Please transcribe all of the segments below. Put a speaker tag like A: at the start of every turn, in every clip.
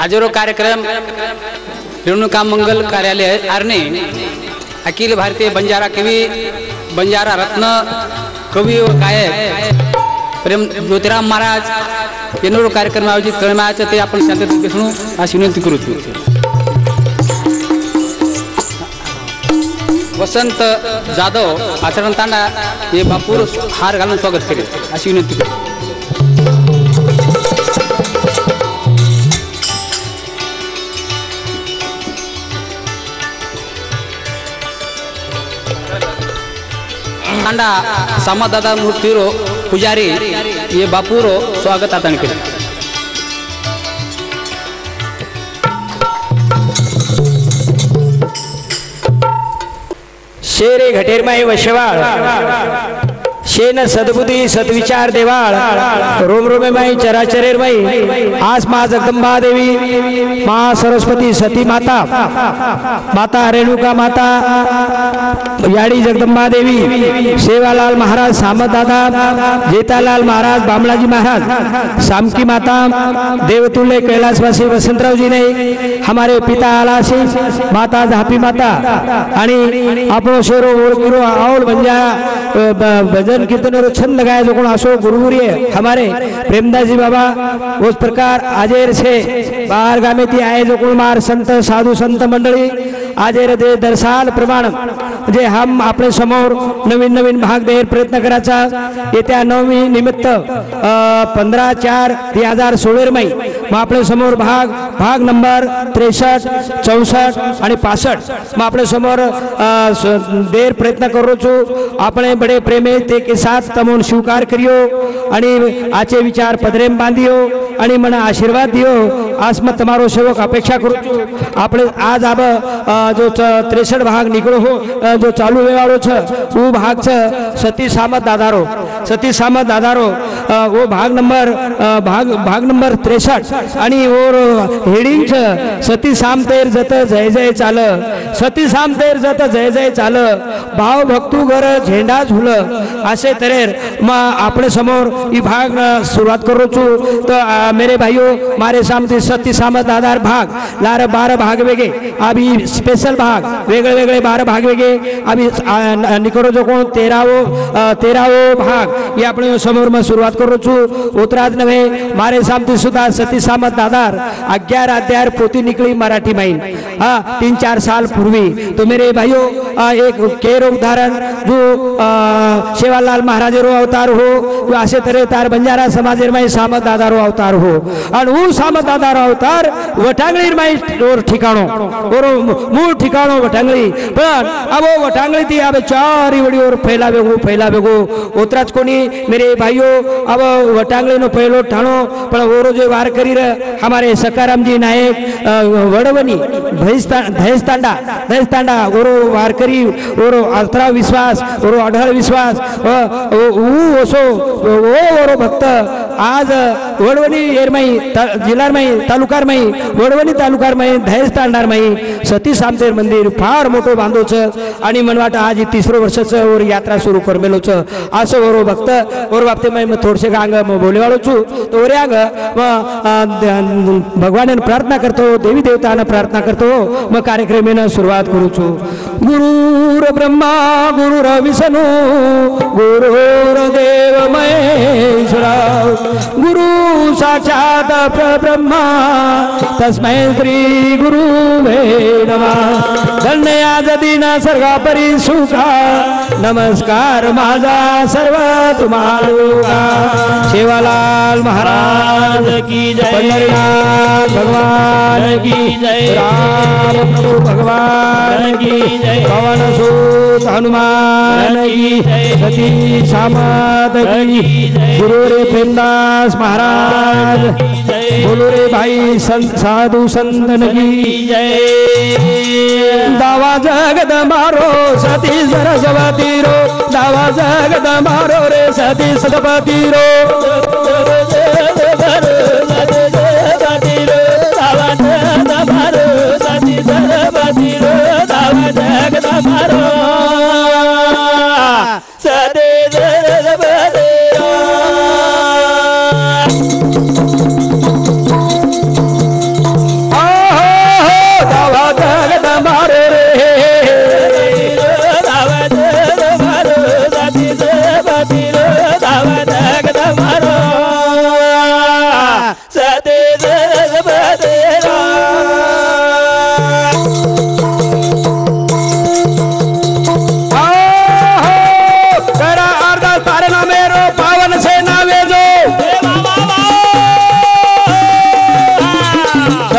A: आजरो कार्यक्रम रेणुका मंगल कार्यालय आरणे अखिल भारतीय बंजारा कवी बंजारा रत्न कवी व गायक प्रेम ज्योतिराम महाराज यांनो कार्यक्रम आयोजित करण्याचे ते आपण शांततेत बसणू अशी विनंती करू. वसंत जाधव आचरण तांडा हे बापूर हार घालून स्वागत करेल अशी विनंती करू. तांडा समादादा मूर्तीरो पुजारी ये बापूरो स्वागत आता करेल.
B: शेरे घटेरमाई वशवाळ शेन सद्बुद्धी सद्विचार देवाळ रोम रोमे माई चराचरेर माई आस मा जगदंबा देवी मा सरस्वती सती माता माता रेणुका माता याडी जगदंबा देवी सेवालाल महाराज सामत दादा जेतालाल महाराज बामलाजी महाराज सामकी माता देवतुल्य कैलाशवासी वसंतराव जी ने हमारे पिता आलासी माता झापी माता आणि आपण शेरो ओळखिरो आवड बंजा भजन कीर्तन और छंद गाए जो आशो गुरुरी हमारे प्रेमदास जी बाबा उस प्रकार आजेर से बाहर गामे ती आए जो मार संत साधु संत मंडळी आजेर दे दर्शाल प्रमाण जे हम आपले समोर नवीन नवीन भाग देर प्रयत्न करायचा येत्या 9 निमित्त 15/4/2016 मै मग आपले समोर भाग नंबर 63 64 आणि 65 मग आपले समोर देर प्रयत्न करू छु આપણે बड़े प्रेमे ते के साथ तमोन स्वीकार करियो आणि आचे विचार पदरेम बांधियो आणि मन आशीर्वाद दियो आज मग तमारो सेवक अपेक्षा करू छु આપણે आज आब जो 63 भाग निकळो हो जो चालू वेवाळो छ वो भाग छ सती सामत दादारो वो भाग नंबर 63 आणि और हेडिंग छ सती सामतेर जत जय जय चाल सती सामतेर जत जय जय चाल भाव भक्तू घर झेंडा झुल असे तरेर मग आपले समोर ई भाग सुरुवात करू छु. तो मेरे भाइयों मारे सामने सती सामत दादार भाग लार 12 भाग वेगे अभी स्पेशल भाग वेगळे वेगळे 12 भाग वेगे अभी निकरो जो कोण 13वो भाग ये अपने समोर में शुरुआत करू छु. उतराज नवे मारे सामने सुधा सती सामत दादार 11 अध्याय पोती निकली मराठी माइन 3-4 साल पूर्वी. तो मेरे भाइयों एक केर उदाहरण जो सेवालाल महाराजेरो अवतार हो असे तरे तार बंजारा समाजेर में सामत दादारो अवतार हो आणि वो सामत दादारो अवतार वटांगळीर में और ठिकाणो और मूळ ठिकाणो वटांगळी पण अब वटांगळी ती अब चारी वडी और फैलावेगो उतराज कोणी मेरे भाइयों अब वटांगळी नो पहलो ठाणो पण ओरो जो वार करी हमारे सकाराम जी नायक वडवनी धैस्तांडा ओरो वार करी ओरो अल्त्रा विश्वास ओरो अढळ विश्वास ओरो भक्त आज वडवणी एरमाई जिल्हारमाई तालुकारमाई वडवणी तालुकारमाई धैर्यस्थानदारमाई सती सामतेर मंदिर फार मोठो बांधो छ आणि मन वाट आज 3 वर्षाचं और यात्रा सुरू करमेलो छ असं ओरो भक्त और बाबते मैं थोडसे गांग बोलेवाळो छु. तो ओरे आंग भगवान प्रार्थना करतो देवी देवतांना प्रार्थना करतो मग कार्यक्रमेनं सुरुवात करू छु. गुरुर ब्रह्मा गुरुर विष्णू गुरुर्देव महेश्वरा गुरु साक्षात परब्रह्मा तस्मै श्री गुरुवे नमः. धन्य आज दिन सर्गा परी सुखा नमस्कार माझा सर्व तुम्हाला. सेवालाल महाराज की जय पंढरीनाथ भगवान की जय राम प्रभु भगवान की जय पवन सूत हनुमान की जय सती सामत की गुरु रे प्रेमदास महाराज बोलो रे भाई संत साधु संतन की जय. दावा जगद मारो सती सरस्वती रो दावा जगद मारो रे सती सरस्वती रो दावा जगद मारो सती सरस्वती रो दावा जगद मारो सती सरस्वती रो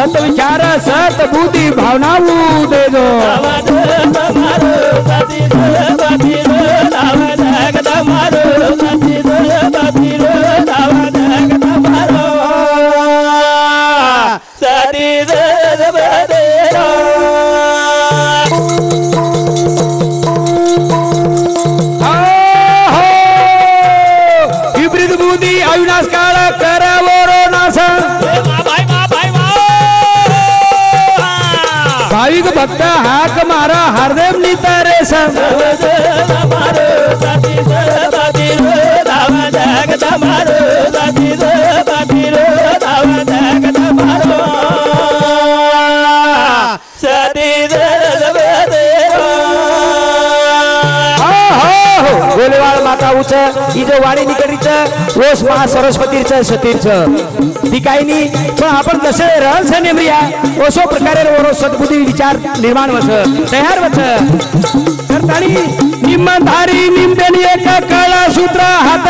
B: सत विचार सत बुद्धि भावना दे दो विपरीत बुद्धि अविनाश काळ करावरो नाश भाविक भक्त हाक मारा हरदेव नितारे गोलेवाळ माता उच इजो वाडी निकडीच ओस महा सरस्वतीच सतीच ती काही नाही पण आपण जसे रहस्य नेमरिया ओसो प्रकारे ओरो सद्बुद्धी विचार निर्माण वस तयार वस करतानी निम्मधारी निमदेनी एक कळा सूत्र हात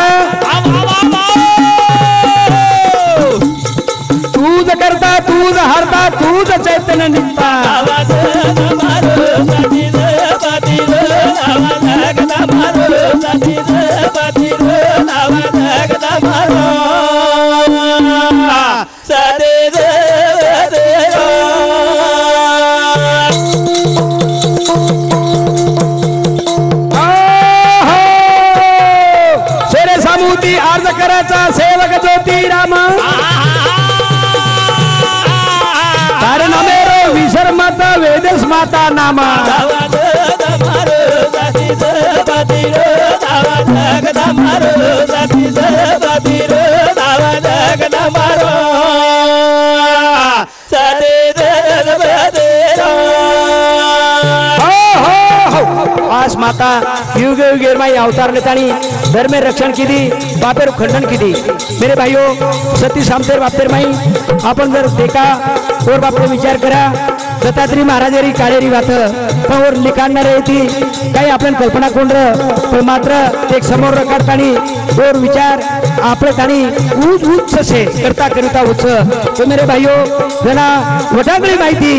B: तूज करता तूज हरता तूज चैतन्य निघता शेरे सामुती अर्ज करायचा सेवक ज्योती राम कारण मेरो विसर्मत वेदस माता नामा आस माता युग युगेरमाई अवतार लेतानी धर्म रक्षण की दी पापेर खंडन की दी मेरे भाइयों सती सामतेर बापतेर माई आपण जर देखा और बापरे विचार करा दत्तात्री महाराजेरी काळेरी वात पण और लिखाणणार ती काही आपण कल्पना कोण पण मात्र एक समोर रखडतानी और विचार आपले तानी उच्च उच्च से करता करता उच्च तो मेरे भाइयों जना वटागली माहिती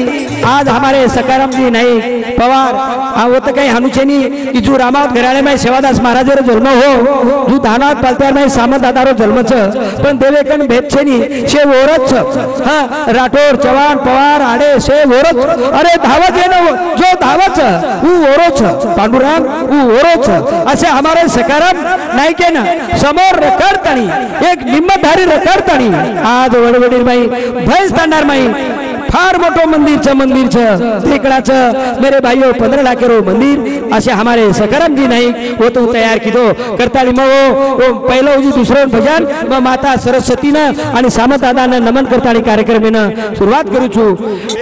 B: आज हमारे सकाराम जी नहीं पवार आवत काही हनुचेनी की जो रामावत घराणे में सेवादास महाराज जन्म हो जो धानात पालत्यार में सामंत दादारो जन्म छ पण देवेकन भेद छेनी शे ओरच हां राठोड चव्हाण पवार आडे शे ओरच अरे धावत है न जो धावच उ ओरोच पांडुरंग उ ओरोच असे हमारे सकाराम नाही के ना समोर रखडतानी एक निम्मधारी रखडतानी आज वडवडीर बाई भय स्थानदार माई फार मोटो मंदिर टेकड़ाच मेरे भाइयों 15 लाख रो मंदिर असे हमारे सकाराम जी नहीं वो तो तैयार की दो करताली वो पहलो जी दूसरो भजन म माता सरस्वती न आणि सामंत दादा न नमन करताली कार्यक्रम न सुरुवात करू छु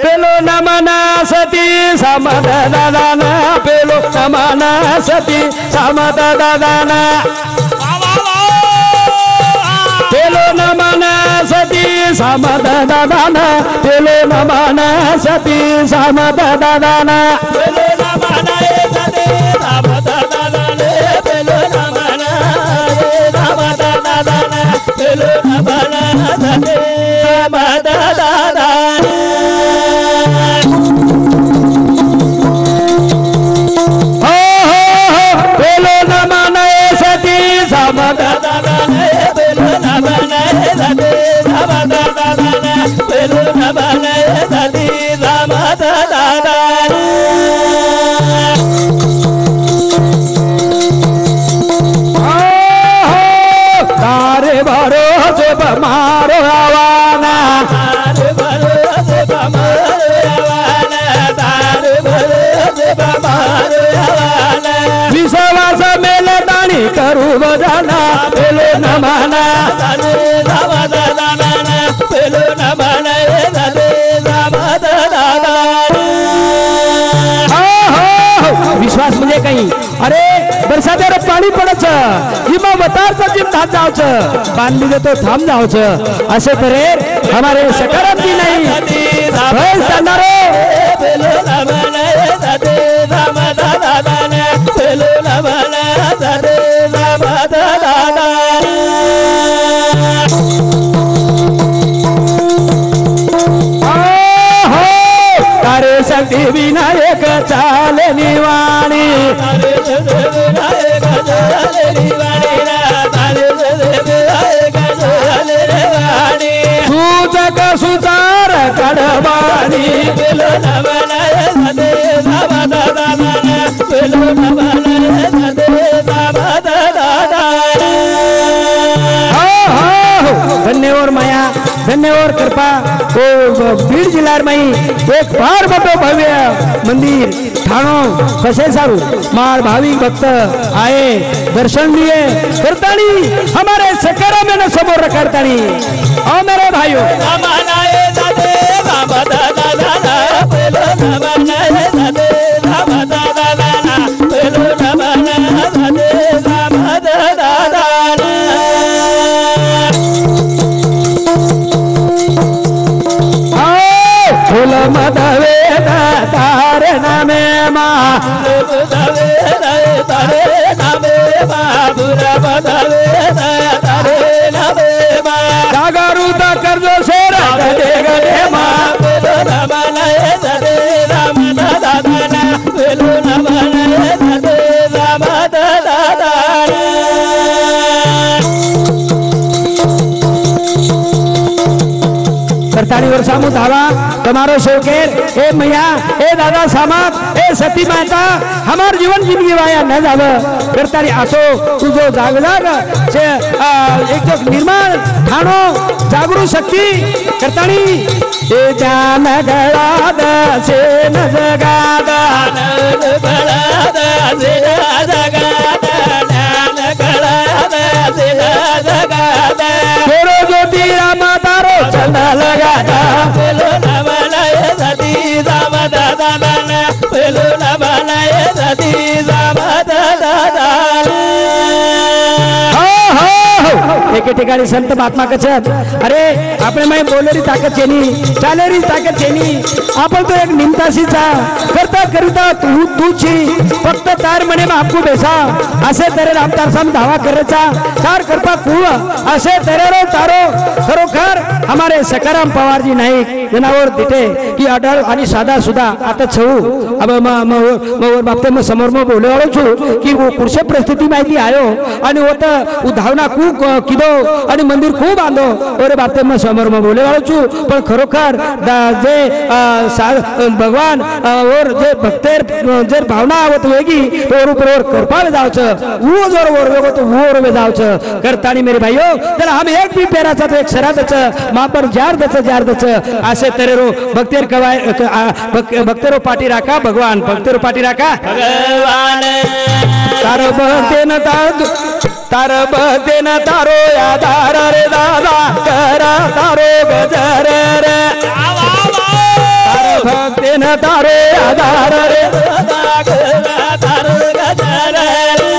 B: पेलो नमना सती सामंत दादा न पेलो नमना सती सामंत दादा न पेलो नमना सती सामंत दादा न पेलो नमना सती सामंत दादा न पेलो नमना सती सामंत दादा न पेलो नमना सामंत दादा न पेलो नमना सती सामंत दादा पेलो नमना सती सामंत दादा न पेलो नमना सती सामंत दादा न पेलो नमना सती सामंत दादा तारे भरोसे मारो आवाना तारे भरोसे मारो आवाना तारे भरोसे मारो आवाना विश्वास मेले दाणी करू बजाना पेलो नमना सती सामंत दादा न पेलो नमना सती सामंत दादा विश्वास म्हणजे काही अरे बरसात्यावर पाणी पडच इमा वतारचा जिम धात जावच बांधली देतो थांब जावच असे तरे हमारे सकाराम जी नाही भय जाणारो पेलो नमना सती सामंत दादा न पेलो नमना सती सामंत दादा तार कडवानी
C: बोलो नमनाय सदे बाबा दादा बोलो नमनाय सदे बाबा दादा
B: धन्य और माया धन्य और कृपा वो बीड जिला में एक बार मोटो भव्य मंदिर ठाणो कसे सारू मार भाविक भक्त आए दर्शन दिए करतानी हमारे सकरा में न समोर करतानी और मेरे भाइयों
C: नमनाय सदे बाबा दादा बोलो नमनाय सदे बाबा दादा बोलो नमनाय सदे बाबा दादा
B: फूल मधवे तार नामे माँ
C: मधवे तारे नामे बाबुरा मधवे तारे नामे
B: जागरू ता कर दो शेर गदे गदे माँ
C: बोलो नमनाय सदे राम दादा बोलो नमनाय सदे राम दादा
B: करतानी वर सामू धावा तमारो शोकेर ए मैया ए दादा सामात ए सती माता हमार जीवन जिंदगी वाया न जाव करतानी आसो तुझो जाग जाग से एक जो निर्माण ठाणो जागरू शक्ती करतानी ए जान गळाद से न जगाद
C: गळाद से न जगाद गळाद से न जगाद
B: गोरो ज्योति रामा तारो चंदा लगादा
C: बोलो नमनाय सती बाबा दादा बोलो नमनाय सती बाबा दादा
B: एके ठिकाणी संत महात्मा कचत अरे आपण मैं बोलेरी ताकद चेनी चालेरी ताकद चेनी आपण तो एक निमतासीचा करता करिता तू छी फक्त तार म्हणे आपको बेसा असे तेरे रामतार साम धावा करायचा तार करपा कु असे तेरे तारो खरोखर हमारे सकाराम पवार जी नाईक जनावर दिटे की अडळ आणि साधा सुधा आता छऊ अब मवर बापते म समोर म बोले वाळो छु की वो कुर्से परिस्थिती माहिती आयो आणि होत उधावना कु किदो आणि मंदिर खूप बांधो ओरे बापते म समोर म बोले वाळो छु पण खरोखर जे भगवान और जे भक्तेर जे भावना आवत वेगी तो ऊपर करपाल जावच वो जोर वर वेगो तो वो वर जावच करतानी मेरे भाइयों चला हम एक भी पेराचा तो एक शरादच मापर जार दच असे तरेरो भक्तेर कवाय भक्तेरो पाटी राखा भगवान भक्तेरो पाटी राखा
C: भगवान
B: तार बहतेन तार बहतेन तारो आधार रे दादा करा तारो गजर रे तार बहतेन तारो आधार रे
C: दादा करा तारो गजर रे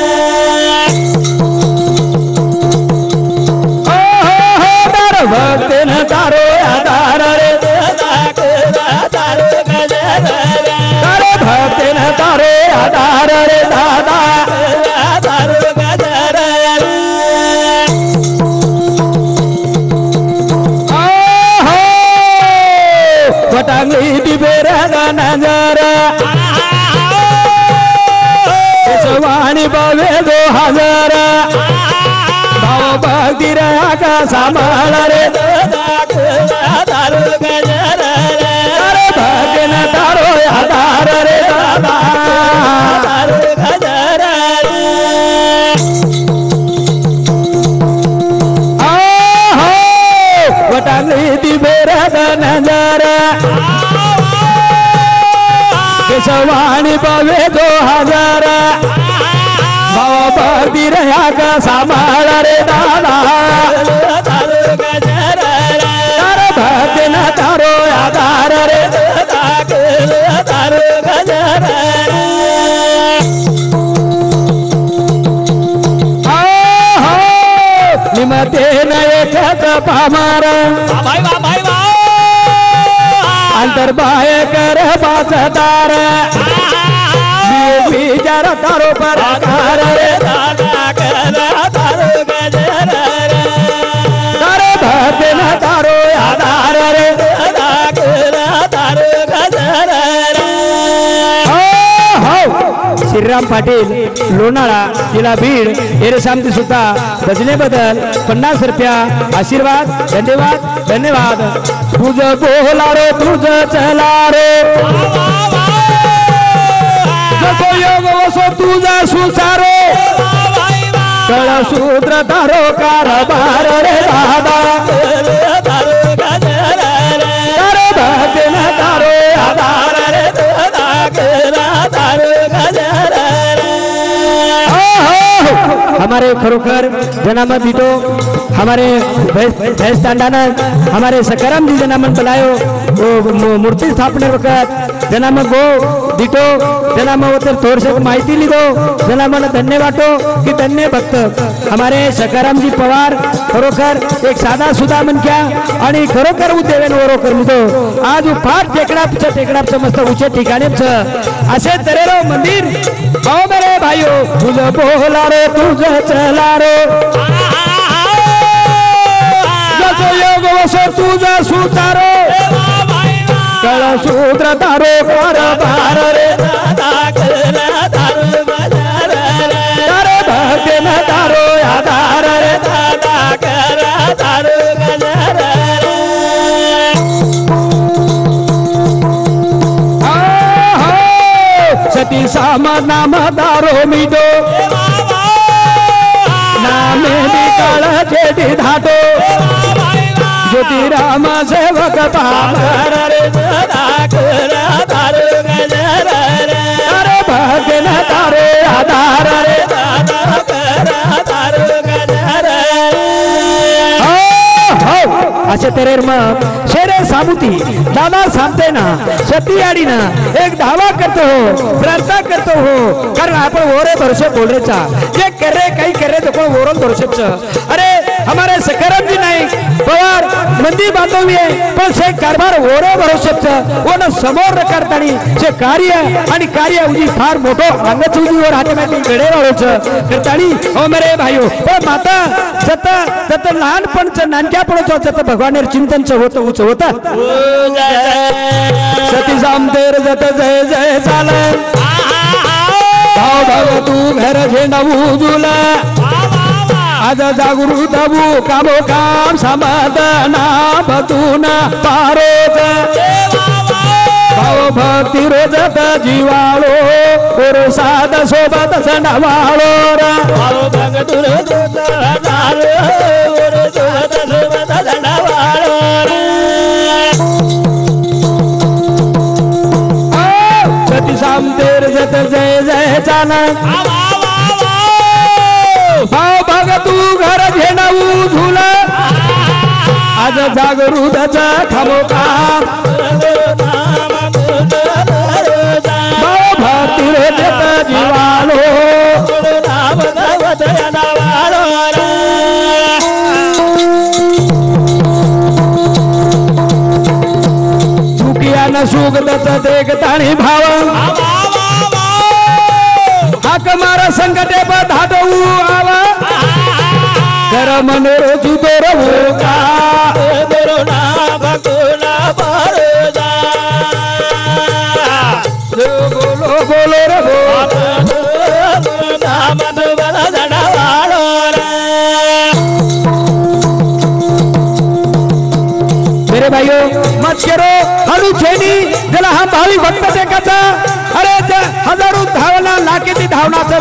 B: तार बहतेन तारो आधार रे
C: दादा करा तारो गजर रे
B: तार बहतेन तारो आधार रे दादा
C: तारो गजर रे
B: वटांगली दिबेरा नजर सवाणी बावे 2000 भाव भक्ती रहा का सांभाळ रे
C: तारो गजर रे
B: तारो भजन तारो आधार रे दादा
C: तारो गजर रे
B: वटांगली दिबेरा नजर केशवाणी बावे 2000 भाव भक्ती रहा का सांभाळ रे दादा
C: तारो गजर रे
B: तारो भजन तारो आधार रे
C: तारो गजर रे
B: निमते न एक पामार अंतर बाय कर बासदार विचार तारो पर आधार रे
C: तारो गजर रे
B: तारो भजन तारो आधार रे
C: तारो गजर रे
B: श्रीराम पाटील लोणाळा जिल्हा बीड येरे सामती सुद्धा भजने बदल 50 रुपया आशीर्वाद धन्यवाद धन्यवाद। तुझं बोला रो तुझं चला रो जसो योग वसो तुझा सुसारो कळ सूत्र धारो कारभार रे दादा तारो भजन तारो आधार रे हमारे खरोखर जनाम दीटो हमारे भैंस तांडाना हमारे सकाराम जी जनामन बुलायो वो मूर्ति स्थापने वक्त जनाम गो दीटो जनाम होते थोड़ से माहिती लीधो जनामन धन्यवाद की धन्य भक्त हमारे सकाराम जी पवार खरोखर एक साधा सुधा मन क्या आणि खरोखर उद्देवेन वरोकर मितो आज फार टेकडापचं मस्त उच्च ठिकाणीच असे तरेरो मंदिर ओ मेरे भाइयों तुझं बोला रे तुझं चला रे जसो योग वसो तुझं सुतारो कळ सूत्र तारो कारभार रे तारो भक्ती न तारो आधार रे सती सामा नाम दारो मिडो नामे निकाल चेटी धाटो ज्योतिराम सेवक पामर रे तारो भक्ति न तारो आधार रे असे तेरेर मग शेरे सामुती दादा सांगते ना सती आड़ी ना एक दावा करते हो प्रार्थना करते हो कारण आपण वोरे भरोसे बोलरेचा जे करे काही करे तो कोण वोरन भरोसेच अरे हमारे सकाराम जी नाही पवार मंदिर बांधवी आहे पण से कारभार वोरे भरोसेच वो न समोर करतानी जे कार्य आणि कार्य उजी फार मोठो अंगच उजीवर हाते माती गडे वाळोच करतानी ओ मेरे भाइयो पण माता जत जत लहानपणचं नानक्यापणचं जत भगवानेर चिंतनचं होतं होतं सती जामतेर जत जय जय चाले भाव भाव तू घर झेंडावू जुला आज जागृत दाबू कामो काम समाधाना भतूना पारोज भाव भक्ती रोजत जीवाळो गुरु साध सोबत सणावाळो भाव भक्ती रोजत गुरु सोबत सणावाळो सती सामतेर जत जय जय चाला भाव भाग तू घर झेंडावू झुला आज जागृतचा खामोका भाव भक्ती रोजत जीवालो चुकिया न सुगत देखतानी भाव हाक मारा संकटे पर धाटवू आवा कर मनोर जुदोर होका दोरोना भकुला परदा बोलो बोलो रे मन बला जडावाळो मेरे भाइयों मत करो हळू छेनी जला हा भावी भक्त देखाचा अरे हजारो धावना लाखेती धावनाचं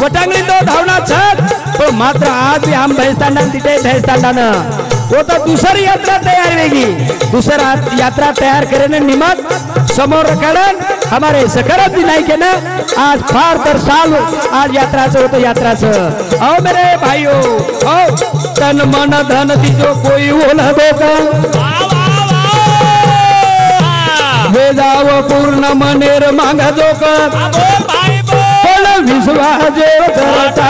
B: वटांगली तो धावनाचं पण मात्र आज भी हम भैंसतांडा तिथे भैंसतांडाना वो तो दूसरी यात्रा तैयार रहेगी दूसरा यात्रा तैयार करने निमित्त समोर रखणं हमारे सकाराम जी नाही के ना आज फार तर साल आज यात्राचं होतं यात्राचं आओ मेरे भाइयों आओ तन मन धन तिजो कोई ओला दोका वेदाव पूर्ण मनेर मांगा जोकर पण विश्वास जेव करता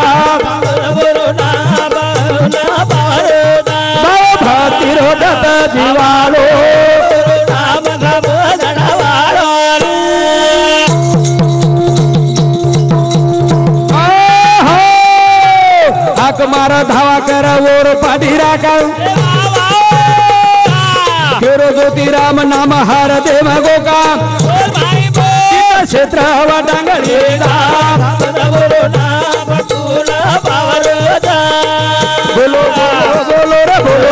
B: भाव भक्ती रोजत जीवालो हाक मारा धावा कर ओर पाठी राखा केरो ज्योतिराम नाम हार देव गोका क्षेत्र वाटांगळी बोलो बोलो बोलो रे बोलो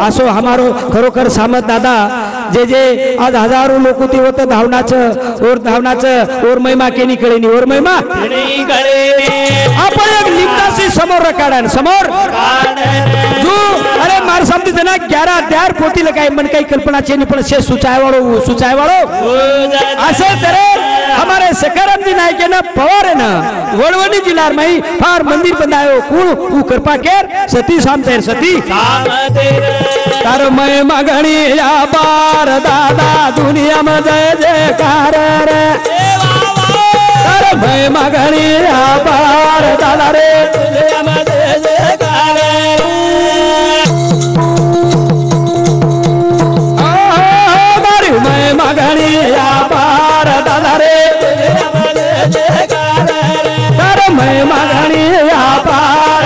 B: असो हमारो खरोखर सामत दादा जे जे आज हजारो लोक ते होतं धावनाचं और महिमा केनी कळेनी और महिमा आपण एक निमतासी समोर काढान समोर जो अरे मार समझ देना 11 अध्याय पोती लगाई मन काही कल्पना चेनी पण से सुचाय वाळो असे तरे हमारे सकाराम जी नायक ना पवार है ना वडवणी जिल्हा में फार मंदिर बनायो कुण कृपा केर सती सामतेर सती तार मैं मगणी या बार दादा दुनिया में जय जयकार रे तार मैं मगणी या बार दादा रे दुनिया में जय जयकार मैं मगणी या बार दादा रे तार मैं मगणी या बार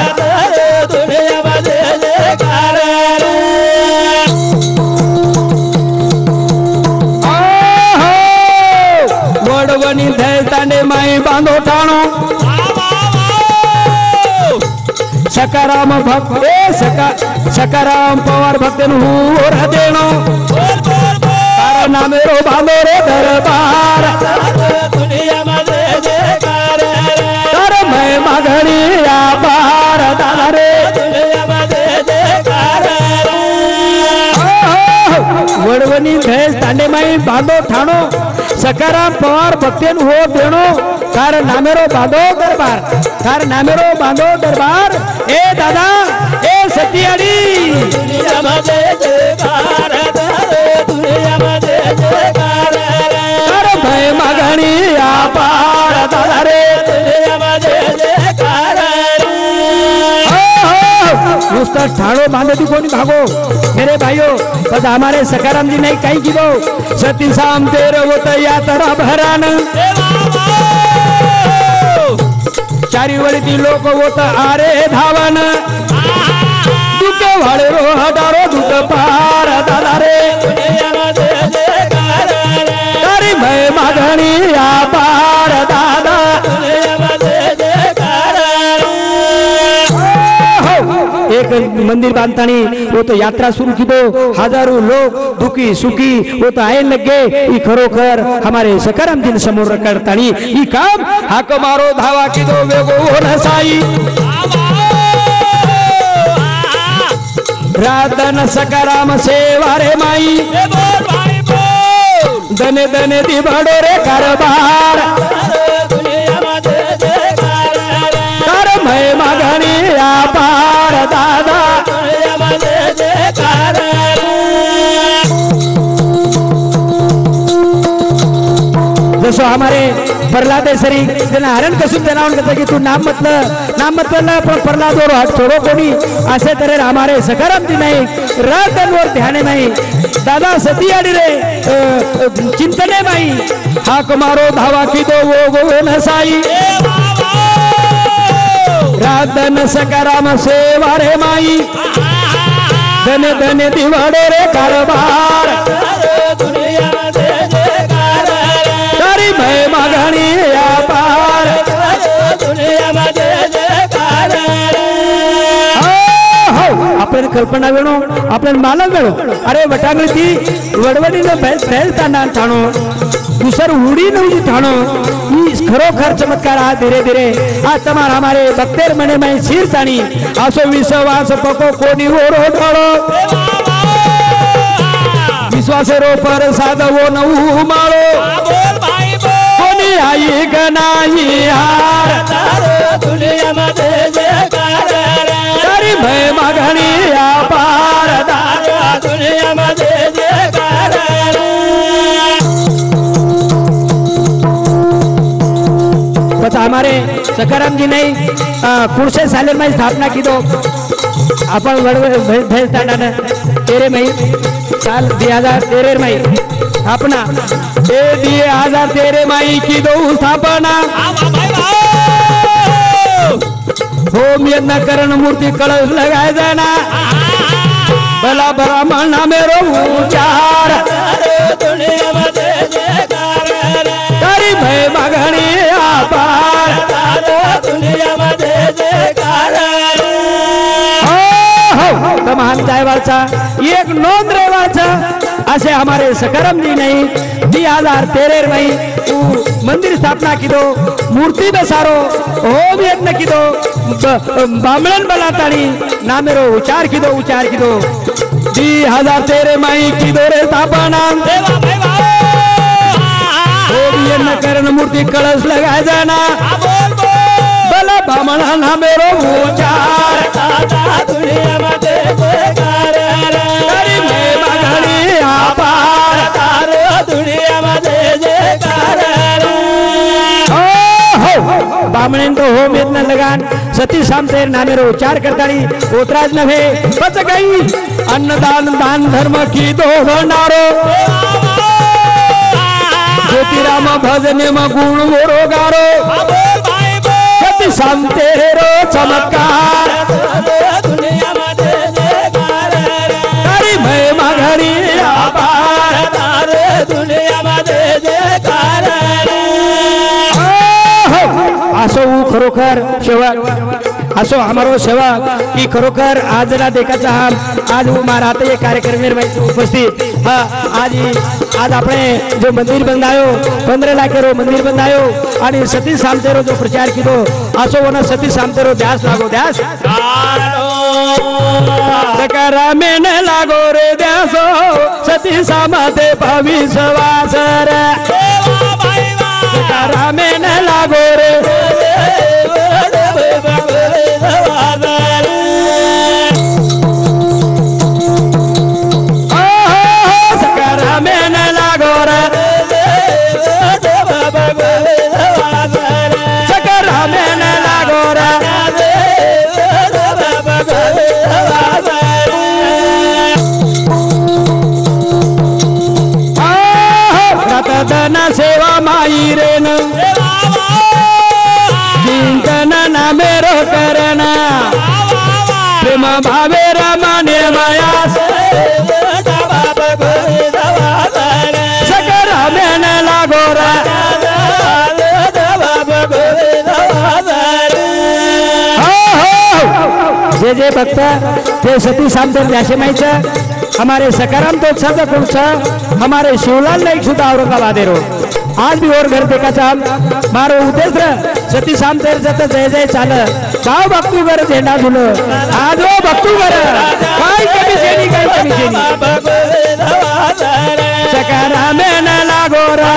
B: दुनिया में जय जयकार वडवणी धैताने माई बांधो ठाणो सकाराम भक्त सकाराम पवार भक्तन हुर देणो तारा नामेरो बांधो रे दरबार दुनिया में जय जयकार तारा मैं मगणी या बार दादा रे दुनिया में जय जयकार वडवणी भैस तांडे माई बांधो ठाणो सकाराम पवार भक्तन हो देणो तार नामेरो बांधो दरबार ए दादा ए सतियाडी दुनिया में जय जयकार दुनिया में जय जयकार तार मैं मगणी या पार दादा रे दुनिया में जय जयकार नुसता ठाणो बांधती कोणी भागो मेरे भाइयों बस हमारे सकाराम जी नहीं कहीं की दो सती शाम तेरे वो यात्रा भरान चारी वळती लोक होत आरे धावन दुके वाळे रो हजारो दुक पार दादा रे तारी मैं मगणी या पार दादा एक मंदिर बांधतानी वो तो यात्रा शुरू की दो हजारों लोग दुखी सुखी वो तो आए लगे ई खरोखर हमारे सकाराम दिन समोर करतानी ई काम हाक मारो धावा की दो वेगो नसाई राधन सकाराम सेवा रे माई दने दने दी बड़ो रे कारबार कर मैं मगणी या पार दादा जसो हमारे प्रहलाद सरी त्यांना हरण कसून त्यांना म्हणतात की तू नाम मतलब पण प्रहलाद और हात छोड़ो कोणी असे तऱ्हेने हमारे सकाराम दी नाही रातनवर ध्याने नाही दादा सती आडी रे चिंतने माई हाक मारो धावा की दो वो नसाई राधन सकाराम सेवा रे माई धने धने दिवाड़े रे कारबार तारी मैं मगणी या पार आपण कल्पना वेणो आपण माला वेणो अरे वटांगली ती वडवडी ने भैस तांडा ठाणो दुसर उडी नवजी ठाणो ई खरोखर चमत्कार आ धीरे धीरे आ तमार हमारे भक्तेर मने में सिर ताणी आसो विश्वास पको कोनी ओरो ढाळो विश्वास रो पर साधवो नऊ माळो कोनी आई गनाई हार दुनिया में जय जयकार तारी मैं मगणी या पार दादा दुनिया में जय जयकार बता हमारे सकाराम जी ने कुर्से साले में स्थापना की दो अपन भेज तांडा तेरे में साल 2013 में स्थापना 2013 में की दो स्थापना होम यज्ञ करण मूर्ति कलश लगाए जाना भला ब्राह्मण मेरो उचार तारी भय मगणी पार तमान जायवाळचा एक नोंद रेवाळचा ऐसे हमारे सकारम जी नहीं 2013 में मंदिर स्थापना की दो मूर्ति बसारो होम यज्ञ की दो बामणन बनातानी नामेरो उच्चार की दो 2013 में की दो रे स्थापना होम यज्ञ करण मूर्ति कलश लगाए जाना बला बामणा नामेरो उच्चार दुनिया में बामणेन तो होम यज्ञ लगान सती सामतेर नामेरो उच्चार करतानी ओतराज नभे बच गई अन्नदान दान धर्म की दो भंडारो ज्योतिराम भजने में गुण मोरो गारो सती सामतेरो चमत्कार दुनिया में हरि महिमा घड़ी अपार दुनिया में असो खरोखर सेवक असो हमारो सेवक की खरोखर आज ना देखाचा हम आज वो माराते ये कार्यक्रम में उपस्थित आज अपने जो मंदिर बंधायो 15 लाखेरो मंदिर बंधायो आणि सती सामतेरो जो प्रचार किदो असो वना सती सामतेरो ध्यास लागो ध्यास सकरा में न लागो रे ध्यासो सती सामते भविष्यवास रे सकरा में न लागो रे सेवा माई रेन चिंतन नामेरो करना प्रेम भावे रमणे माया सकर हमें न लागोरा जे भक्त ते सती सामतेर द्याशे माहिती हमारे सकाराम तो उत्साह कुछ हमारे शिवलाल नाईक सुद्धा औरंगाबाद रो आज भी और घर देखा चाल मारो उद्देश्य सती सामतेर जत जय जय चाल गाव भक्तू घर झेंडा झुल आज वो भक्तू घर काय कमी शेणी सकाराम न लागोरा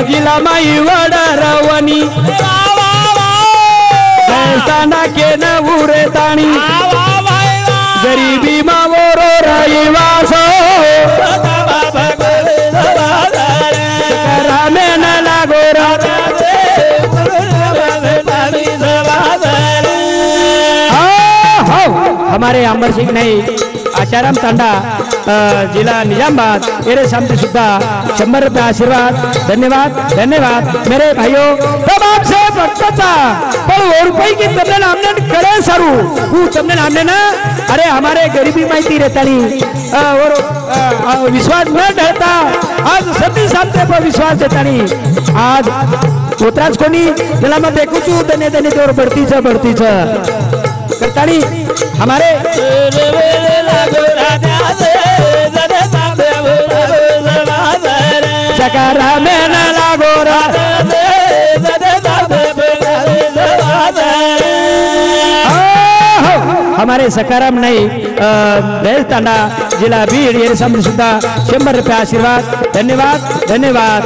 B: जिला माई वडरवनी देवस्थाना के न उरे ताणी गरीबी मावरो रहिवासो रामे न लागोरा हमारे अंबर सिंह नहीं आचाराम तांडा जिला निजामाबाद मेरे सामने सुद्धा 100 रुपये आशीर्वाद धन्यवाद धन्यवाद मेरे भाइयों तमाम से भक्तचा पर और रुपये की तमने नामने करे सरू हूँ तमने नामने ना अरे हमारे गरीबी माहिती रहता नहीं और विश्वास न डरता आज सती सामते पर विश्वास देता नहीं आज उतराज कोणी त्याला मैं देखू चू दने दने तोर बढ़ती करता नहीं हमारे सकारा में न लागोरा हमारे सकाराम नहीं तांडा जिला बीड ये सामने सुद्धा 100 रुपये आशीर्वाद धन्यवाद धन्यवाद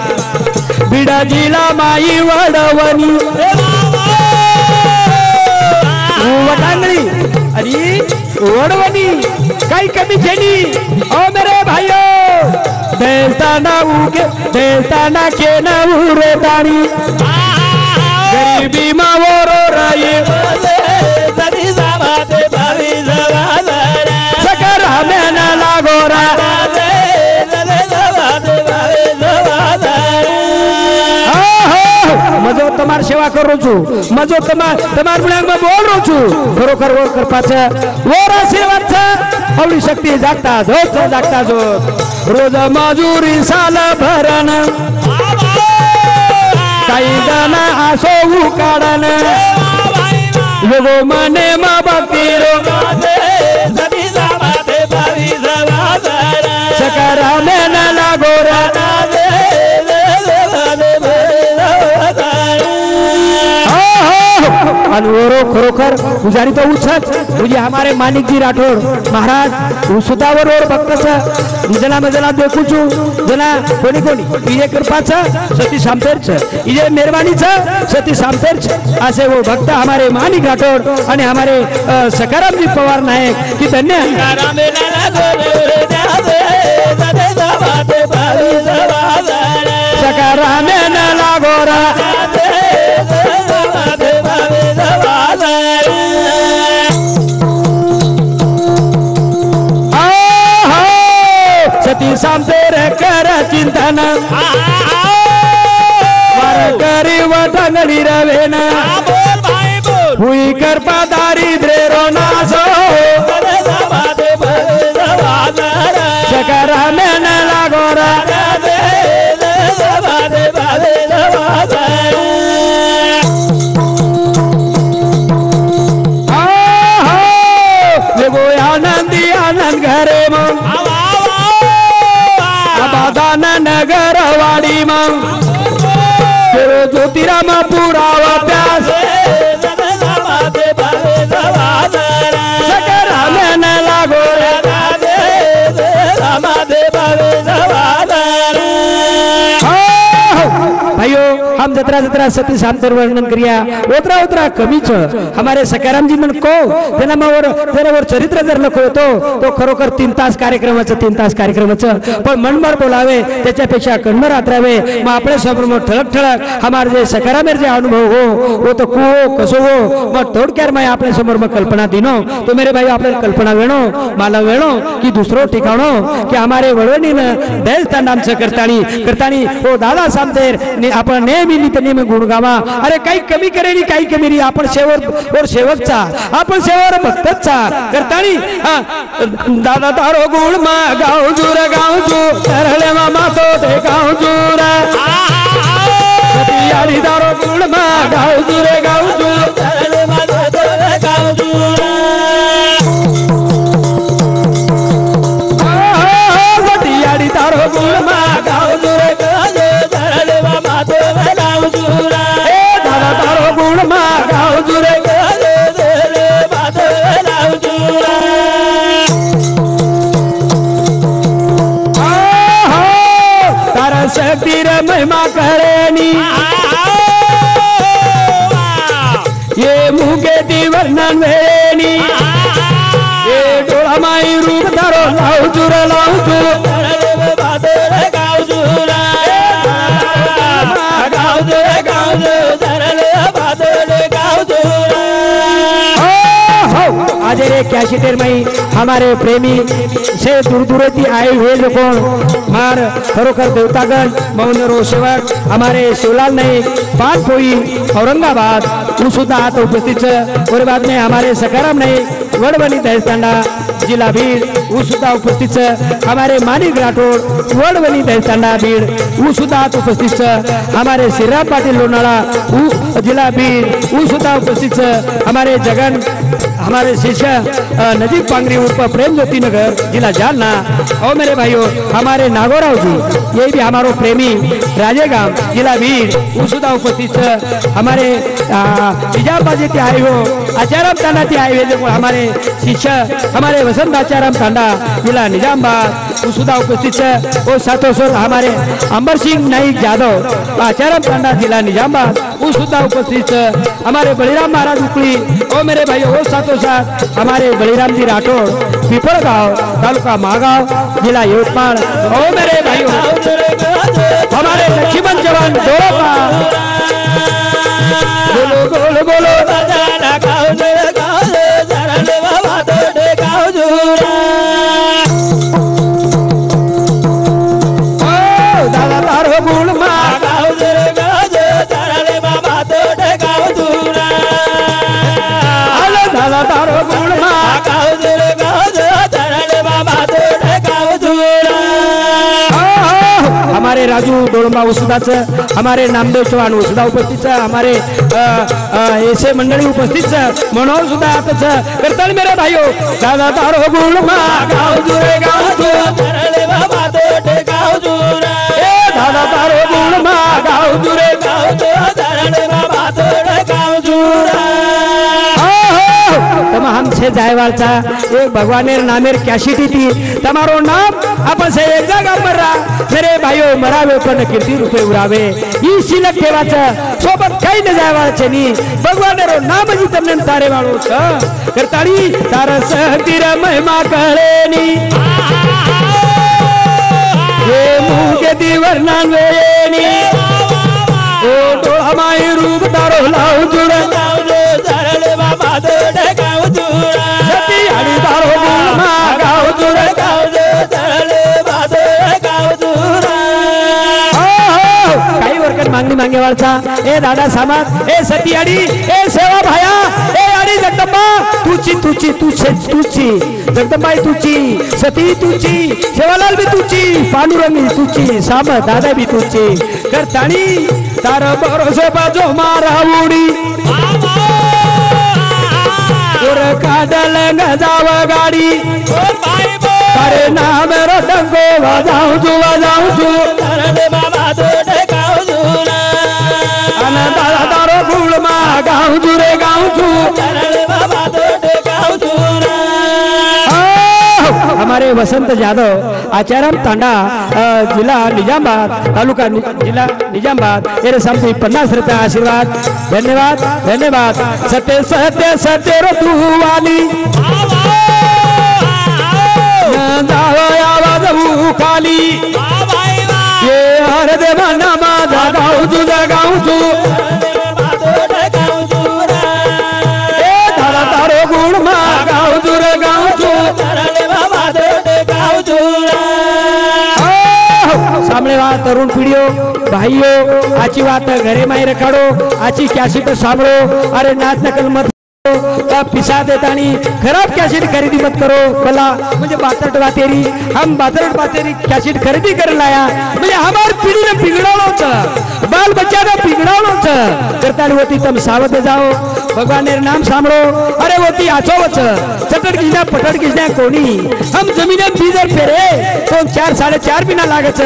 B: बीडा जिला माई वडवनी वटांगली अरे वडवनी काही कमी जेनी ओ मेरे भाइयों देवताना के न उरे दानी गरीबी मावरो राये सकर हमें न लागोरा मजो तमार सेवा करू छू मजो तमार बुण्याक बोल रो छू खरोखर वो करपाचं वो आशीर्वाद आवडी शक्ती जागता जो रोज मजुरी साल भरण काही जण असो उकाडन योगो मने मा भक्ती रो सकरा में न लागोरा अनवरो खरोखर पुजारी तो उछच म्हणजे हमारे मानिक जी राठोड महाराज सुतावर और भक्त जना मजला देखू छु जना कोणी कोणी इजे कृपाच सती सामतेरच इजे मेहरबानीच सती सामतेरच असे वो भक्त हमारे मानिक राठोड आणि हमारे सकाराम जी पवार नायक की धन्य सकाराम न लागोरा सती सामतेर कर चिंतन वार करी व ढंगली रवेन हुई कर दारिद्र्य रो नासो सकरा में न लागोरा आनंदी आनंद घरे मग बादान नगर वाडी मग ज्योतिराम पुरावा प्यास सकरा में न लागो भाइयों हम जतरा जतरा सती सामतर वर्णन करिया उतरा उतरा कमीच हमारे सकाराम जी मन को तेनावर चरित्र जर लखो तो खरोखर 3 तास कार्यक्रमाचं पण मनभर बोलावे त्याच्यापेक्षा कणभर रात्रावे मग आपल्या समोर ठळक ठळक हमारे जे सकारामेर जे अनुभव हो वो तो को कसो हो मग थोडक्यात मैं आपल्या समोर मग कल्पना दिनो तो मेरे भाई आपल्याला कल्पना वेणो मला वेणो की दुसरो ठिकाणो की हमारे वळवणीन देवस्थान आमचं करतानी हो दादा सामतेर आपण नेहमी नित्य गुण गावा अरे काही कमी करेनी काही कमी री आपण शेवकचा आपण सेवर भक्तचा करतानी दादा तारो गुण मा गाव जुर तरले मामा तो ते गाव जुर सतियारी तारो गुण मा गाव जुर तरले मामा तो ते गाव जुर सतियारी तारो गुण मा गाव जुर तरले मामा तो ते गाव जुर दादा तारो गुण मा गाव जुर शक्तिर महिमा करेनी ये मुगे दी वर्णन वेणी ये डोळा माई रूप धरो लावू चुर आज एक कैसेटर में हमारे प्रेमी से दूर दूर आए हुए लोगों मार खरोखर देवतागण मौन रो सेवक हमारे शिवलाल नाईक पाटपोई औरंगाबाद वो सुद्धा आता उपस्थित और बाद में हमारे सकाराम नाईक वडवणी दहस्तांडा जिला भीड़ वो सुद्धा उपस्थित हमारे मानिक राठोड वडवणी दहस्तांडा भीड़ वो सुद्धा उपस्थित हमारे श्रीराम पाटिल लोनाळा जिला भीड़ वो सुद्धा उपस्थित हमारे जगन हमारे शिष्य नजीक पांगरी उर्फ प्रेम ज्योति नगर जिला जालना और मेरे भाइयों हमारे नागोराव जी ये भी हमारो प्रेमी राजेगाम जिला भीड़ उसुदा उपस्थित हमारे निजामबाजी ते आए हो आचाराम तांडा ते आए हुए हमारे शिष्य हमारे वसंत आचाराम तांडा जिला निजामबाद उसुदा उपस्थित और साथों साथ हमारे अंबर सिंह नाईक यादव आचाराम तांडा जिला निजामबाद उसुदा उपस्थित हमारे बलिराम महाराज उकली और मेरे भाइयों वो साथों साथ हमारे बलिराम जी राठौड़ पिपळगाव तालुका महागाव जिला यवतमाळ और मेरे भाइयों हमारे लक्ष्मण जवान दोरपा बोलो बोलो बोलो दादा तारो गुण मा दादा तारो गुण मा हमारे राजू डोळंबा उसदाच, हमारे नामदेव चव्हाण उसदा उपस्थित, हमारे ऐसे मंडळी उपस्थित मनोहर सुद्धा आताच करताल मेरे भाइयों। दादा तारो गुण मा गाव जुरे गाव जु
C: धरले बाबा तोटे गाव जुरा
B: दादा तारो गुण मा गाव जुरे
C: गाव जो धरले बाबा तोटे गाव जुरा
B: तम हमसे जायवालचा एक भगवानेर नामेर कॅशिटी ती तमारो नाम आपण से एक जागा मरा मेरे भाइयों मरावे पण किती रुपये उरावे ई शिलक ठेवाचं सोबत काही न जायवाळचे नी भगवानेरो नाम जी तमने तारे वाळो छ करताळी तारस तीर महिमा कळेनी ये मुके दिवर नावेनी ओ डोळा माई रूप तारो लाव जुडे
C: धरले बाबा तोटे गाव जुरा
B: सती आणि तारो गुणमा गाव जुडे
C: गाव जो धरले बाबा तोटे गाव जुरा
B: काही वर्कन मागणी मागे वाळचा ए दादा सामाज ए सती आडी ए सेवा भाया ए आडी जगदंबा तुची तुची तुझे तुची जगदंबाई तुची सती तुची सेवालाल भी तुची पांडुरंगी तुची साम दादा भी तुची करताणी तार भरोसे बाजो मारा उडी और काडल गजाव गाडी अरे नाम रडंगो वाजाऊ जू
C: धरले बाबा तोटे गाव जुरा
B: दादा तारो गुळमा गाव जुरे गाव जू
C: धरले बाबा तोटे गाव जुरा
B: हमारे वसंत यादव आचाराम तांडा जिला निजामाबाद तालुका जिला निजामाबाद मेरे सामने 50 रुपये आशीर्वाद धन्यवाद धन्यवाद सत्य सत्य सत्य रो तू वाली आवाज खाली ये हर देव नामा गाव तुझा गाव तू दादा तारो गुण मा गाव तुर गाव तू सामने बात तरुण पीढ़ियों भाइयों आची बात घरे माई रखाड़ो आची कैसेट सामरो अरे नाच नकल मत पिसा देतानी खराब कैसेट खरीदी मत करो भला मुझे बातरट बातेरी हम बातरट बातेरी कैसेट खरीदी कर लाया मुझे हमार पीढ़ी ने बिगड़ालो छ बाल बच्चा ने बिगड़ालो छ करतानी होती तम सावध जाओ भगवान ने नाम सामरो अरे होती आचो वच चटड़ किजना पटड़ किजना कोनी हम जमीने बीजर फेरे तो 4 4.5 बिना लागत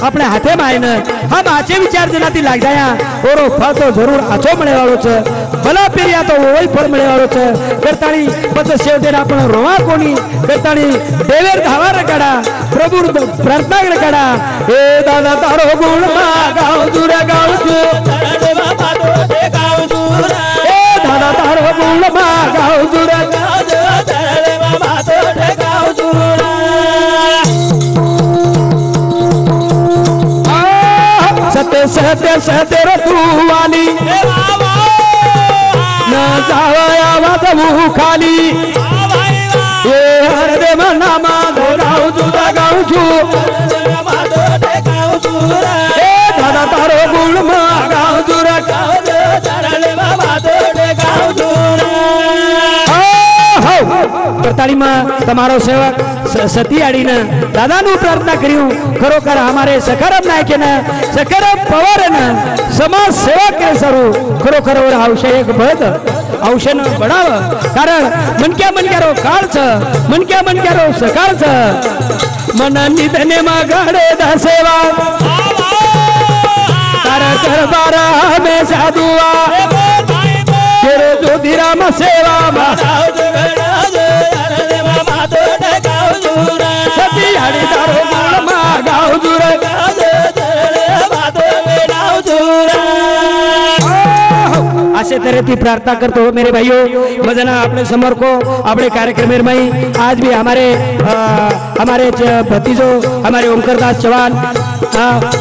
B: अपने हाथे मायन हम आचे विचार जनाती लाग जाया ओरो फल तो जरूर आचो मळे वाळो छ भला पेरिया तो वही फल मळे वाळो छ करतानी पच सेव देना आपण रोवा कोनी करतानी देवेर धावा रकाडा प्रभु प्रार्थना रकाडा ए दादा तारो गुण मा गाव दुरा गाव तू
C: धरले बाबा तोटे गाव जुरा
B: दादा तारो गुण मा गाव दुरा
C: गाव जो धरले बाबा तोटे गाव जुरा
B: सत्य सत्य सत्य रो तू वाली न जावया वाजवू खाली ये हर देव नामा गाव तुझा गाव जू
C: बाबा तोटे गाव जुरा
B: ए दादा तारो गुण मा गाव जुरा
C: गाव जो धरले बाबा तोटे गाव जुरा
B: करताली में तमारो सेवक सती आड़ीने दादानु प्रार्थना करियो खरोखर हमारे सखाराम नायके ने सखाराम पवार ने समाज सेवा के सरू खरोखर और आवश्यक एक बद औषण बढ़ाव कारण मनक्या रो काळ छ मनक्या रो सकाळ छ मन निधने मा गाडे दा सेवा तारा करबार हमेशा दुआ तेरे ज्योतिराम सेवा मा सती आड़ी तारो गुण मा गाव जुरे असे तरह प्रार्थना करते हो मेरे भाइयों मजना अपने समर को अपने कार्यक्रम में आज भी हमारे भतीजो हमारे ओमकारदास चव्हाण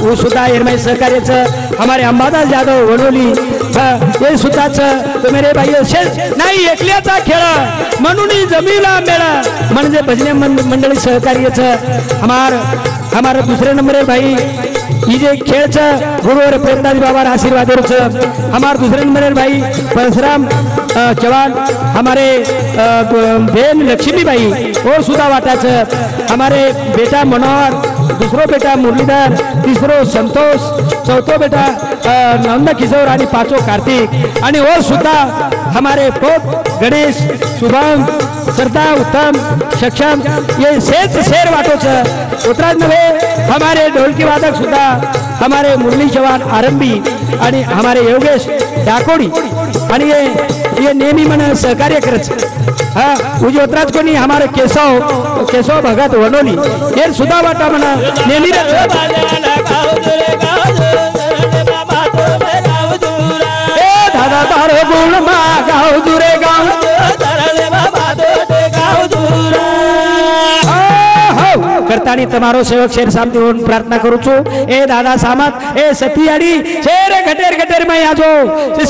B: वो सुद्धा एरमाई सहकार्य हमारे अंबादास यादव वडोली ये सुद्धा तो मेरे भाइयों नाही एकल्याचा खेळ म्हणून जमीला मेळा म्हणजे भजने मंडळी सहकार्य हमारा दूसरे नंबर है भाई ये खेल गुरुवर प्रेमदास बाबा आशीर्वाद हमारे दूसरे नंबर भाई परशुराम चौहान हमारे बहन लक्ष्मी भाई और सुधा वाटा हमारे बेटा मनोहर दूसरो बेटा मुरलीधर, तीसरो संतोष, चौथो बेटा नंद किशोर आणि पाचो कार्तिक आणि और सुद्धा हमारे पोत गणेश, शुभम, श्रद्धा, उत्तम, सक्षम ये शेर वाटो छ उतराज नव्हे हमारे ढोलकी वादक सुद्धा हमारे मुरली चव्हाण आरंभी आणि हमारे योगेश डाकोडी आणि ये नेहमी मन सहकार्य करत हाँ उजे उतराज कोणी हमारे केशव भगत वनोली ये सुद्धा वाटा मना नेहमी दादा तारो गुण मा गाव दुरे गाव करतानी तमारो सेवक शेर सामने प्रार्थना करू छू ए दादा सामत ए सतियाड़ी शेर घटेर घटेर में आजो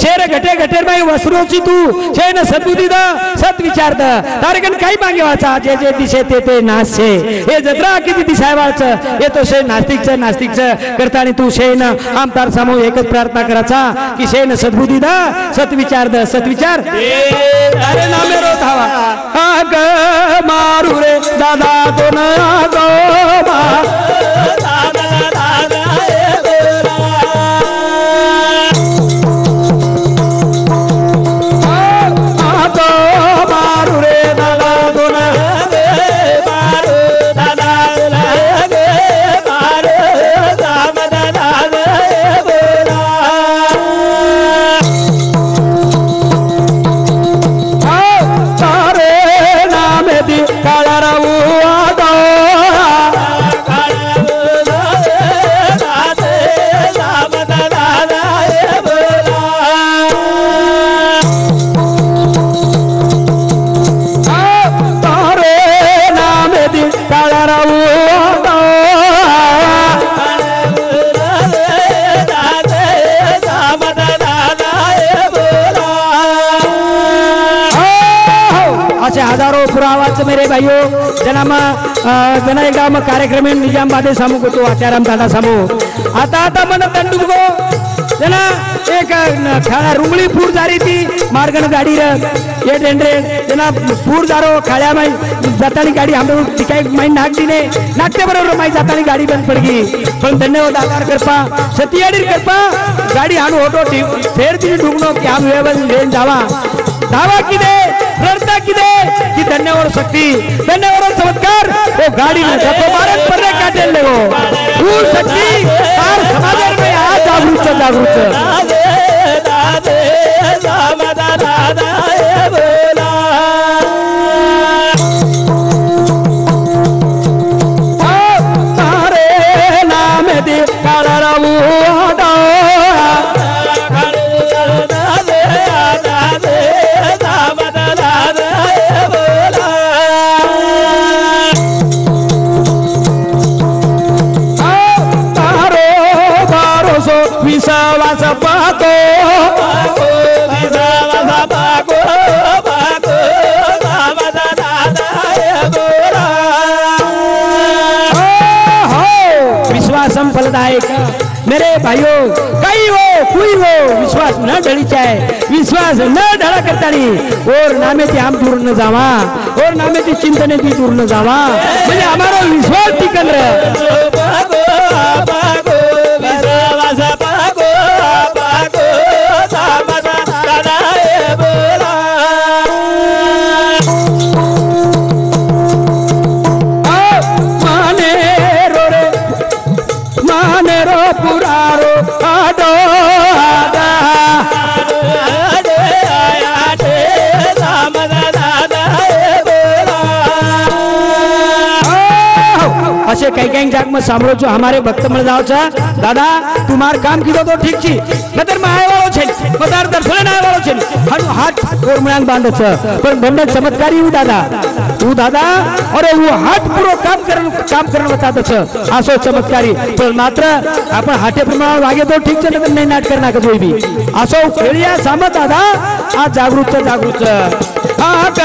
B: शेर घटे घटेर में वस्त्रोची तू शेन सद्बुद्धी द सत विचार द तारकन काही मागे वाचा जे जे दिशे ते नाश छे ए जत्रा किती दिसाय वाच ए तो शे नास्तिक करतानी तू शेन आम तार सामो एकच प्रार्थना कराचा की शेन सद्बुद्धी द सत विचार अरे नामे रो धावा आग मारू रे दादा तो ना गो हजारों पुरावाच मेरे भाइयों जना एक कार्यक्रम निजामाबाद सामू को तो आचाराम दादा सामू आता मन दंडू को जना एक खाड़ा रुंगली पूर जा रही थी मार्गन गाड़ी ये डेंडरे जना पूर जा रो खाड़ा में जातानी गाड़ी हम लोग टिकाई माइन नाक दी ने नाकते बरोबर माई जातानी गाड़ी बंद पड़ गई पण धन्यवाद आकार करपा सतियाड़ी करपा गाड़ी हानु ऑटो फेर ती ढूंढनो कि हम वेवन लेन जावा दावा की दे रड़ता की दे कि धन्यवाद शक्ति धन्यवाद चमत्कार वो गाड़ी में जब भारत पर काटे ले वो पूर्ण शक्ति और समाज में आ जागरूक फलदायक मेरे भाइयों कई हो कोई हो विश्वास न ढली चाहे विश्वास न ढला करता नहीं और नामे ती हम दूर न जावा और नामे ती चिंतने ती दूर न जावा म्हणजे हमारा विश्वास टिकन रहे असे काही जाग में सांभळो छो हमारे भक्त मळ जाव छा दादा तुम्हार काम कीधो तो ठीक छी नतर में आय वाळो छे मदार दर्शन आय वाळो छे हनु हाथ और मळान बांध छ पण बंद चमत्कारी तू दादा अरे वो हाथ पूरो काम करन बतात छ आसो चमत्कारी पण मात्र आपण हाटे प्रमाण वागे तो ठीक छ नतर नाही नाट करना का जोई भी आसो खेळिया साम दादा आ जागृत आग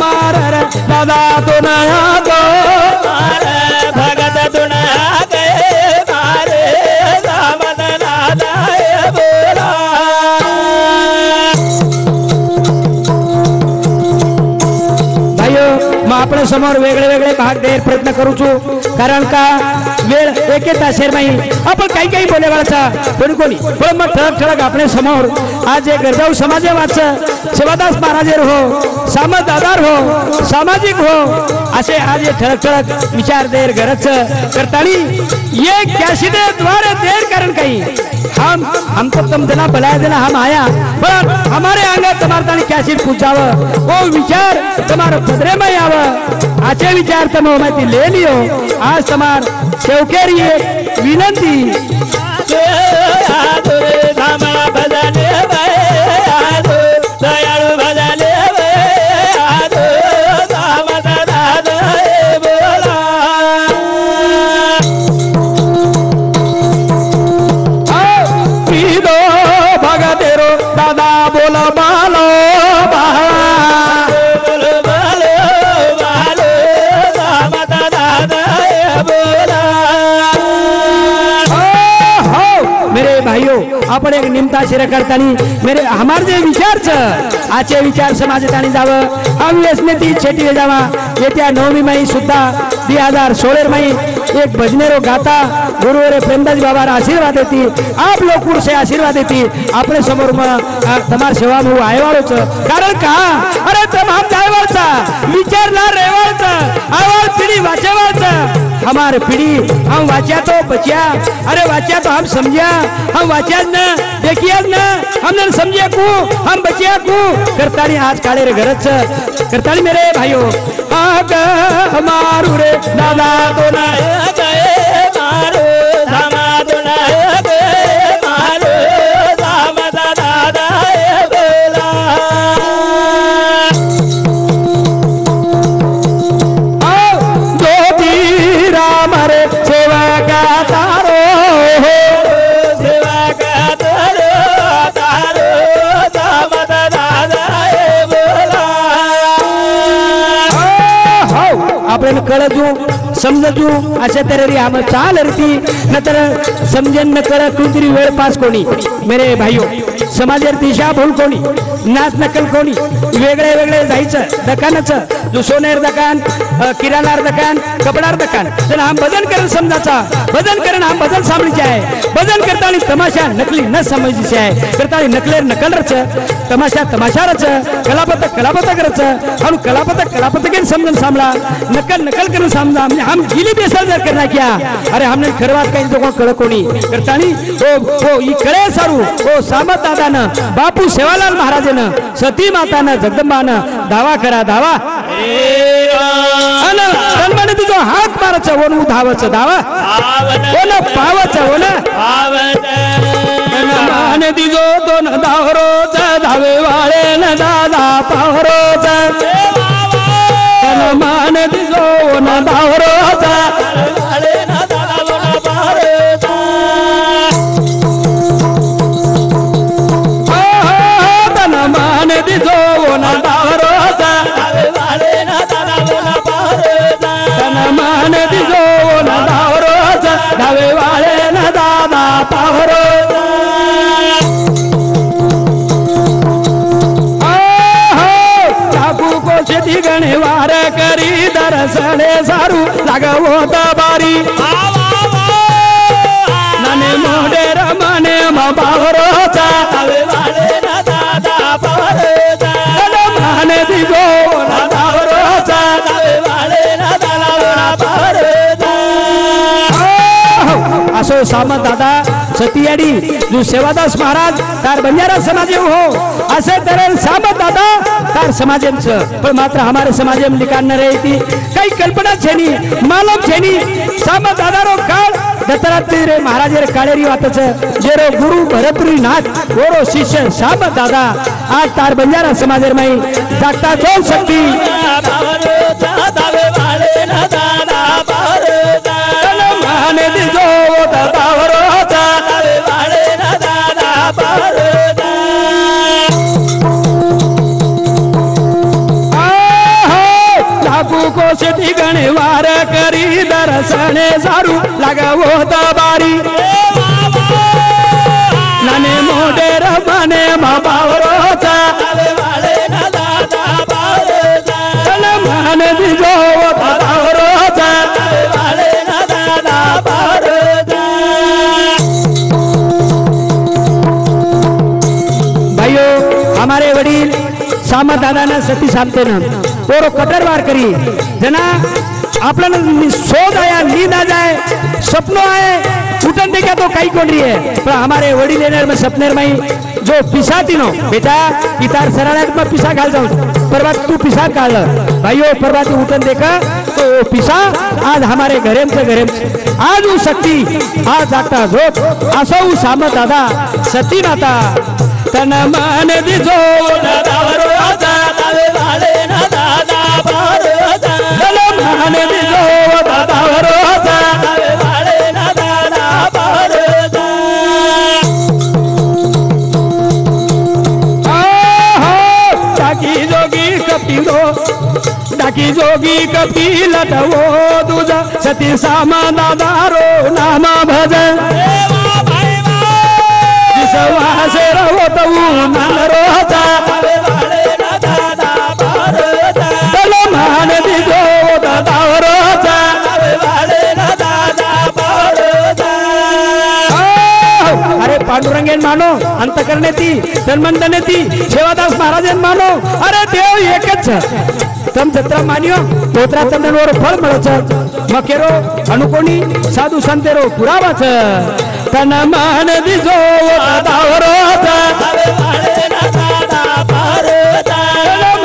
B: मार दादा तो नया गो भगत दुना गए मारे दामन दादा बोला भाइयों मैं अपने આપણે સમોર વેગळे वेगळे भाग देर प्रयत्न करू છું કારણ का वेळ एकेता શેરમાઈ आपण काही काही बोलेवाळचा कोणी कोणी पण मग ठळक ठळक આપણે समोर आज एक गरजाऊ समाजे वाच सेवादास महाराजेर हो सामत दादार हो सामाजिक हो असे आज ये ठळक ठळक विचार देर गरज करतानी ये कॅशिदे द्वारे देर कारण काही हम तो तुम जना बुलाया देना हम आया पर हमारे आंगे तुम्हारे कैसे पूछाव वो विचार तुम्हारे पदरे में आव आचे विचार तुम माहिती ले लियो आज तुम्हार सेवकेरी विनंती आपण एक निमता शिर करतानी मेरे हमारे जे विचार छ आचे विचार समाजतानी जाव हम यसने ती छेटी जावा येत्या 9वी मई सुद्धा 2016 मई एक भजनेरो गाता गुरुवरे प्रेमदास बाबा आशीर्वाद देती आप लोग कुड से आशीर्वाद देती आपने समोर तमार सेवा में आयवाळो छ कारण का अरे तमाम जायवाळचा विचार ना रेवाळचा आवाज पीढ़ी वाचवाळचा हमारे पीढ़ी हम वाचा तो बचिया अरे वाचा तो हम समझिया हम वाचा न देखिया न हमने समझिया को हम बचिया को करतानी आज काले रे घरच करतानी मेरे भाइयों आग हमारू रे दादा तो ना गए मारो धामा तो ना गए मारो धामा दादा बोला सेवा का तारो दामद दादा बोला आपण कळजू समजू अशा तऱ्हेने आम चाल रीती नंतर समजन न कळ कुठतरी वेळ पास कोणी मेरे भाइयों समाजर दिशा भूल कोणी नाच नकल कोणी वेगळे वेगळे जायचं दुकानाचं जो सोनेर दुकान किराणार दुकान कपडार दुकान तर हम भजन करण समजाचा भजन करण हम भजन सामळीचे आहे भजन करतानी तमाशा नकली न समजायची आहे करतानी नकलेर नकलरच तमाशा तमाशारच कलापत कलापत करच हम कलापत के समजन सामला नकल नकल करण समजा हम गिली बेसल जर करना क्या अरे हमने खरवात काही तो कळ कोणी करतानी ओ ई कळे सारू ओ सामत दादानं बापू सेवालाल महाराजनं सती मातानं जगदंबानं दावा करा दावा अन तन्मने तुझो हात मारायचा ओन धावायचं दावा ओन पावायचं ओन मान दिजो दोन धावरोच धावे वाळे न दादा पावरोच मान दिजो न धावरोच वाळे न दादा पावरोच मान दिजो न धावरोच वाळे न दादा पावरोच मान दिजो न धावरोच धावे वाळे न दादा पावरोच शेती गणे वार करी दरसणे सारू लागवो बारी नने मोडे रमने बावरोचा माने दिगो बावरोचा असो सामत दादा सतीयाडी जो सेवादास महाराज तार बंजारा समाज हो असे तरह सामत दादा तार समाजन पण मात्र हमारे समाज में लिखा न रही थी कई कल्पना छेनी मालूम छेनी सामत दादा रो काल दत्तात्रेय रे महाराज रे काळेरी वातच जेरो गुरु भरतरी नाथ गोरो शिष्य सामत दादा आज तार बंजारा समाज में जागता जोन शक्ति माने दिजो दावरोचा को शेती गणे वार करी दरसणे सारू लगावो बारी नाने मोठे रमने बावरोचा मान दिजो सामा दादानं सती सामतेनं पोरो कटर वार करी जना आपल्याला शोध आया नींद आ जाए सपनों आए उठन देखा तो कई कोण रही है पर हमारे वडील में सपने में जो पिसा तीनो बेटा इतार सराळ्यात में पिसा घाल जाऊ परवा तू पिसा काढ भाइयों परवा तू उठन देखा तो पिसा आज हमारे घरेम आज वो शक्ती आज जागता झोप असो साम दादा सती माता तन मन दिजो दादावरो दादावे वाले ना दादा बारो तन मन दिजो दादावरो दादावे वाले ना दादा बारो डाकी जोगी कपिल वो तुझा सती सामा दादारो नाम भज विश्वासे रहो तो नारो मान दिजो दादारो अरे पांडुरंगेन मानो अंत करने ती तन्मंदने ती सेवादास महाराजन मानो अरे देव एकच तम जत्रा मानियो तोत्रा तंदनवर फळ मिळच मकेरो अनुकोणी साधू संतेरो पुरावा छ तन मान दिजो दादावरो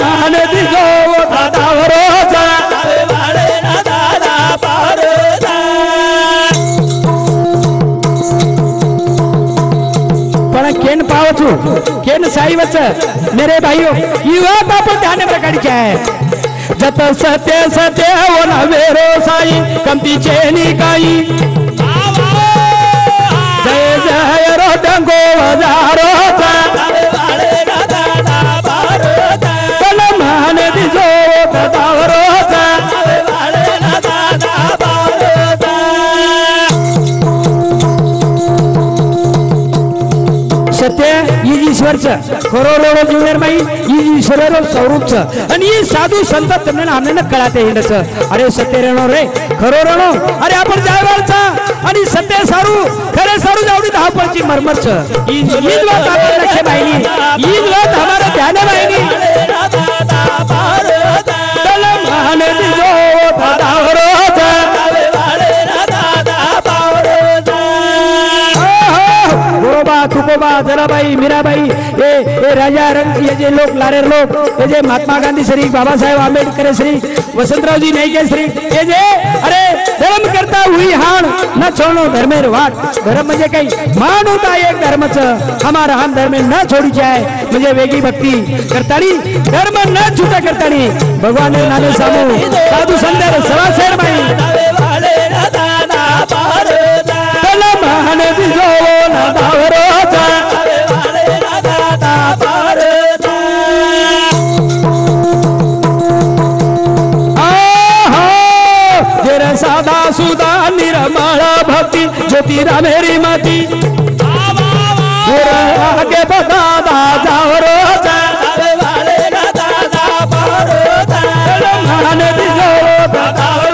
B: मान दिजो दादावरो पण केन पाव छु केन साईवच मेरे भाइयों ये बात आप ध्यान में रखनी है जत सत्य सत्य वो न वेरो साई कमती चेनी काई जय जय रो डंगो हजारो कल मान दिजो दादावरो सत्य ईश्वरचं खरोरो जीवनेर माई ईश्वररो स्वरूपच आणि ही साधू संत त्यांना आम्हाला कळाते हिंडच अरे सत्य रेणो रे खरो रेणो अरे आपण जायवालचा आणि सत्य सारू खरे सारू जावडी धावपळची मरमरच ही बात आपण लक्ष बाईनी ही बात हमारा ध्यान बाईनी चल मान दिजो दादावरो तुकोबा जराबाई मीराबाई ये राजा रंग ये जे लोक लारेर लोक ये जे महात्मा गांधी श्री बाबासाहेब आंबेडकर श्री वसंतराव जी नाईके श्री ये जे अरे धर्म करता हुई हाण न छोड़ो धर्मेर वाट धर्म म्हणजे काही मान होता एक धर्मच हमारा हम धर्म न छोड़ी जाए म्हणजे वेगळी भक्ती करतानी धर्म न छुटा करतानी भगवान नामे सामू साधू संत सवा शेर माई मान दिजो दादावरो साधा सुधा निर्मल भक्ति ज्योति रामेरी मती आगे बता दादावरो मान दिजो दादावरो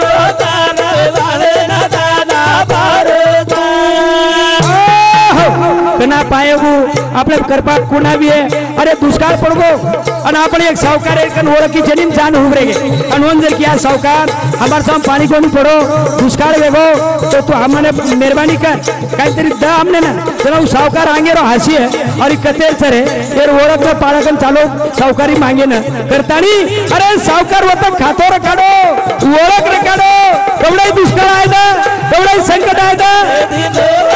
B: कना पायगु आपले करपा कुणावी अरे दुष्काळ पडगो आणि आपण एक सावकार एक ओळखी जनीन जान उभरेगे अनवन जर किया सावकार हमार साम पानी कोनी पड़ो दुष्काळ वेगो तो तू हमने मेहरबानी कर काहीतरी द हमने ना चला सावकार आंगे रो हसी है और कतेर सरे ये ओळख में पाळकन चालो सावकारी मांगे ना करतानी अरे सावकार वत खातो रे काढो ओळख रे काढो एवढा दुष्काळ आहे ना एवढा संकट आहे ना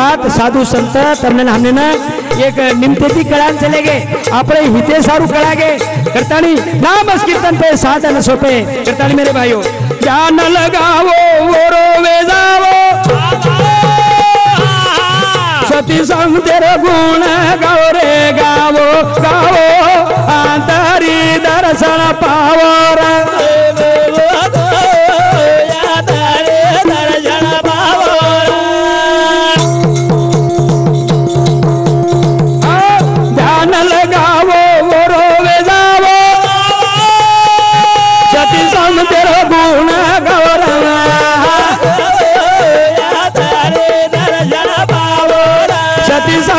B: बात साधु संत तमने हमने ना एक निमतेती कळान चले गए आपले हिते सारू कळागे करतानी नाम कीर्तन पे साधन सोपे करतानी मेरे भाइयों जान लगावो ओरो वे जावो सती संग तेरे गुण गाओ रे गावो गावो अंतरी दर्शन पावो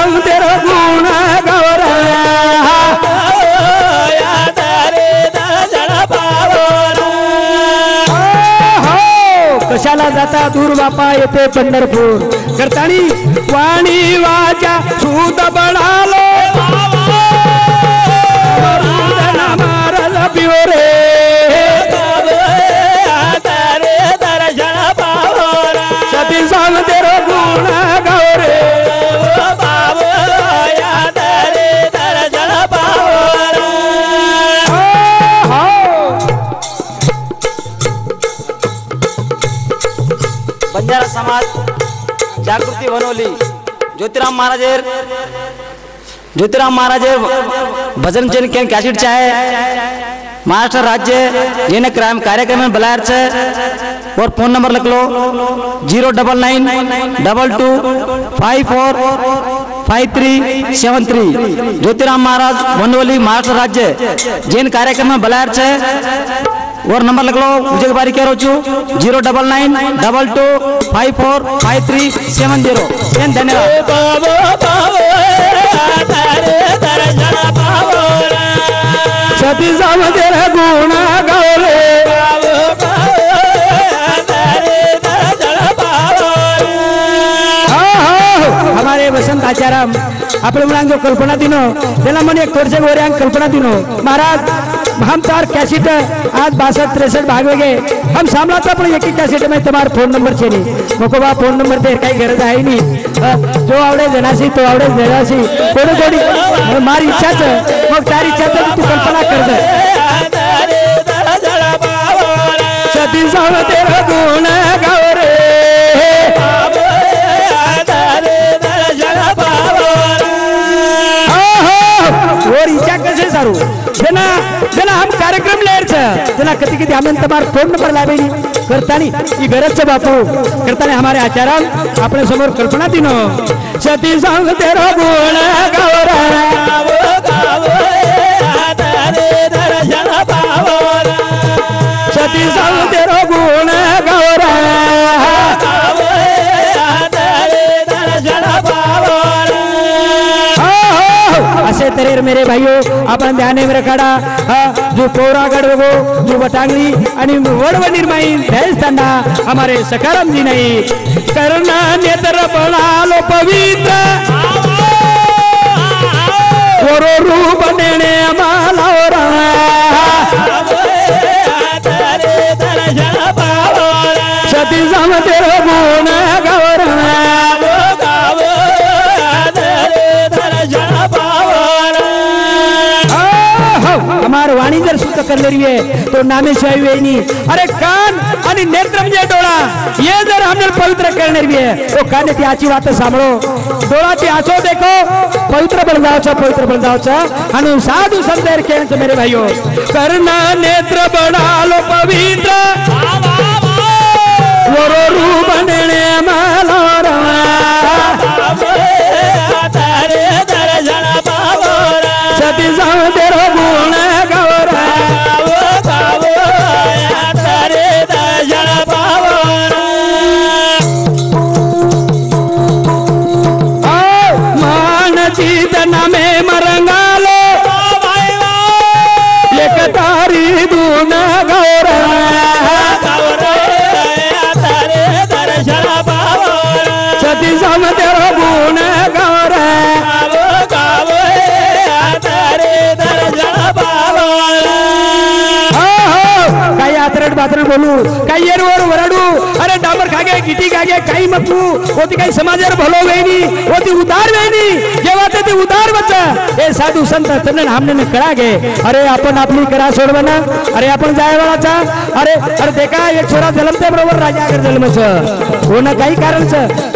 B: संग तेरो गुण गाओ रे कशाला जाता दूर बापा येते पंढरपूर करतानी वाणी वाचा सुद बळालो महाराज पिओ रे सती सांग तेरो गुण गाओ रे
D: बंजारा समाज जागृती बनवली ज्योतिराम महाराजेर भजन चैन कॅसेटचे आहे महाराष्ट्र राज्य जेने कार्यक्रम में बुलाया और फोन नंबर लिख लो 09922545373 ज्योतिराम महाराज बनवली महाराष्ट्र राज्य जैन कार्यक्रम में बुलाया और नंबर लिख लो मुझे बारी कह रहा हूँ 09922545370 धन्यवाद सती सांग तेरा गुण गाओ रे हमारे वसंत आचाराम આપણે મુલાંગ જો કલ્પના દીનો તેના મને એક તોરસે ગોર્यांग कल्पना दिनो महाराज हम तार कैसेट आज 62-63 भाग गए हम सामला था पण एक कैसेट में तुम्हारा फोन नंबर छे नहीं मको बा फोन नंबर ते काही गरज आहे नहीं जो आवडे जनासी तो आवडे जनासी थोड़ी थोड़ी मारी इच्छा छे मग तारी इच्छा छे तू कल्पना कर दे सती सांग तेरा गुण गाओ रे और इच्छा कसे सारू जेना जेना हम कार्यक्रम लेर छ जेना कति कति आम्ही तुम्हार फोन नंबर लावेनी करतानी ई गरज छ बापू करतानी हमारे आचार्य अपने समोर कल्पना दिनो सती सांग तेरो गुण गाओ रे सती सांग तेरो गुण गाओ रे असे तरेर मेरे भाइयों आपण ध्याने में रखाडा जो पौरागढ़ वो जो बटांगली आणि वडव निर्माई देवस्थाना हमारे सकाराम जी नहीं करना नेत्र बनालो पवित्र वरो रूप नेणे माला सती सांग तेरो गुण गाओ रे हमारे वाणी जर शुद्ध कर ले रही है तो नामे से आई नहीं अरे कान आणि नेत्रम जे डोळा ये जर हमने पवित्र करने रही है तो काने ती आची बात सांभळो डोळा ती आचो देखो पवित्र बन जाओ छ आणि साधु संतेर केन मेरे भाइयों करना नेत्र बनालो पवित्र वरो रूप नेणे माला सती सांग तेरो गुण गाओ रे मान जीत नामे मरंगालो एक तारी गुण गाओ रे सती सांग तेरो गुण गाओ रे आतरट बातरट बोलू काही येरवर वरडू अरे डांबर खागे गिटी खागे काही मकू होती काही समाजर भलो वेनी होती उदार वेनी जेव्हा ते उदार बच्चा हे साधू संत तन्ने हमने कळा गे अरे आपण आपली करा सोडवना अरे आपण जायवाळाचा अरे अरे देखा एक छोरा जन्मते बरोबर राजा कर जन्मच कोण काही कारणच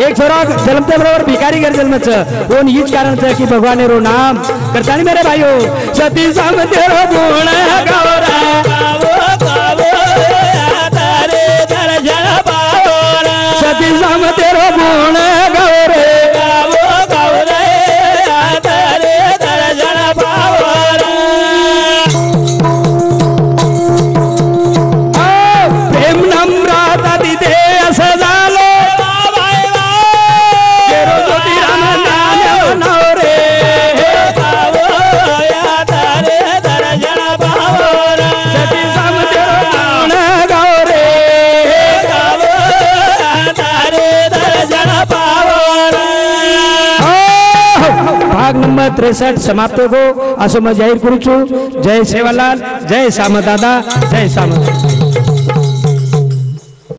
D: एक छोरा जन्मते बरोबर भिकारी कर जन्मच कोण हीच कारणच की भगवान रो नाम करतानी मेरे भाइयों सती सांग तेरो गुण गाओ रे सती सांग तेरो गुण गाओ रे प्रेम नम्रता तिथे असं झालो ज्योतिराम नाम
B: 63 समाप्त हो असं मैं जाहीर करूँ। जय सेवालाल, जय सामदादा, जय सामदादा।